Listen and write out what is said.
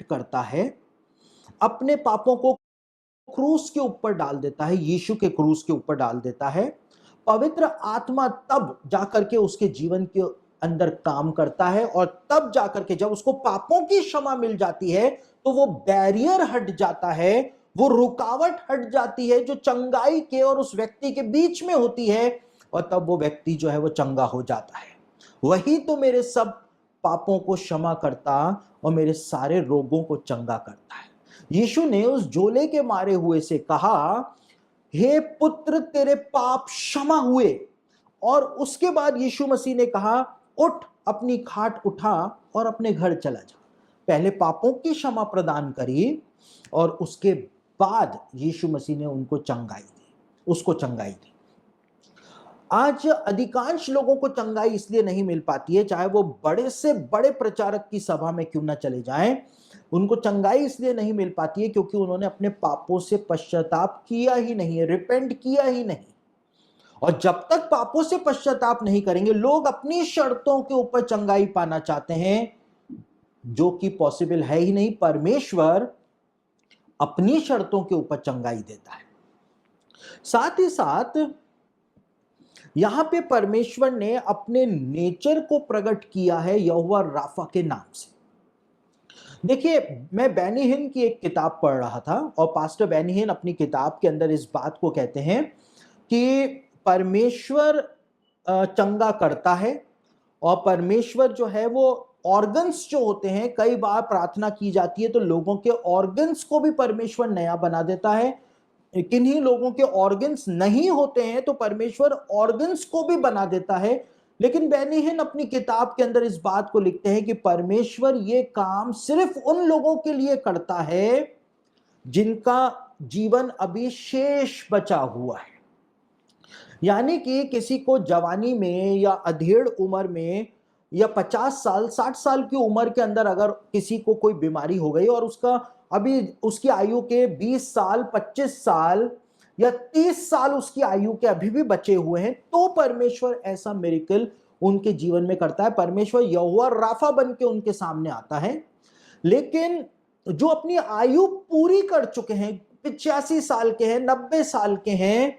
करता है, अपने पापों को क्रूस के ऊपर डाल देता है, यीशु के क्रूस के ऊपर डाल देता है। पवित्र आत्मा तब जाकर के उसके जीवन के अंदर काम करता है, और तब जाकर के जब उसको पापों की क्षमा मिल जाती है तो वो बैरियर हट जाता है, वो रुकावट हट जाती है जो चंगाई के और उस व्यक्ति के बीच में होती है, और तब वो व्यक्ति जो है वो चंगा हो जाता है। वही तो मेरे सब पापों को क्षमा करता और मेरे सारे रोगों को चंगा करता है। यीशु ने उस झोले के मारे हुए से कहा, हे पुत्र तेरे पाप क्षमा हुए। और उसके बाद यीशु मसीह ने कहा, उठ, अपनी खाट उठा और अपने घर चला जा। पहले पापों की क्षमा प्रदान करी और उसके बाद यीशु मसीह ने उनको चंगाई दी, उसको चंगाई दी। आज अधिकांश लोगों को चंगाई इसलिए नहीं मिल पाती है, चाहे वो बड़े से बड़े प्रचारक की सभा में क्यों ना चले जाएं, उनको चंगाई इसलिए नहीं मिल पाती है क्योंकि उन्होंने अपने पापों से पश्चाताप किया ही नहीं है, रिपेंट किया ही नहीं। और जब तक पापों से पश्चाताप नहीं करेंगे, लोग अपनी शर्तों के ऊपर चंगाई पाना चाहते हैं, जो कि पॉसिबल है ही नहीं। परमेश्वर अपनी शर्तों के ऊपर चंगाई देता है। साथ ही साथ यहां पे परमेश्वर ने अपने नेचर को प्रकट किया है यहोवा राफा के नाम से। देखिए, मैं बेनी हिन की एक किताब पढ़ रहा था, और पास्टर बेनी हिन अपनी किताब के अंदर इस बात को कहते हैं कि परमेश्वर चंगा करता है, और परमेश्वर जो है वो ऑर्गन्स जो होते हैं, कई बार प्रार्थना की जाती है तो लोगों के ऑर्गन्स को भी परमेश्वर नया बना देता है। किन्हीं लोगों के ऑर्गन्स नहीं होते हैं तो परमेश्वर ऑर्गन्स को भी बना देता है। लेकिन बेनी हिन अपनी किताब के अंदर इस बात को लिखते हैं कि परमेश्वर ये काम सिर्फ उन लोगों के लिए करता है जिनका जीवन अभी शेष बचा हुआ है। यानी कि किसी को जवानी में या अधेड़ उम्र में या 50 साल 60 साल की उम्र के अंदर अगर किसी को कोई बीमारी हो गई और उसका अभी उसकी आयु के 20 साल 25 साल या 30 साल उसकी आयु के अभी भी बचे हुए हैं, तो परमेश्वर ऐसा मिरेकल उनके जीवन में करता है। परमेश्वर यहोवा राफा बन के उनके सामने आता है। लेकिन जो अपनी आयु पूरी कर चुके हैं, 85 साल के हैं, 90 साल के हैं,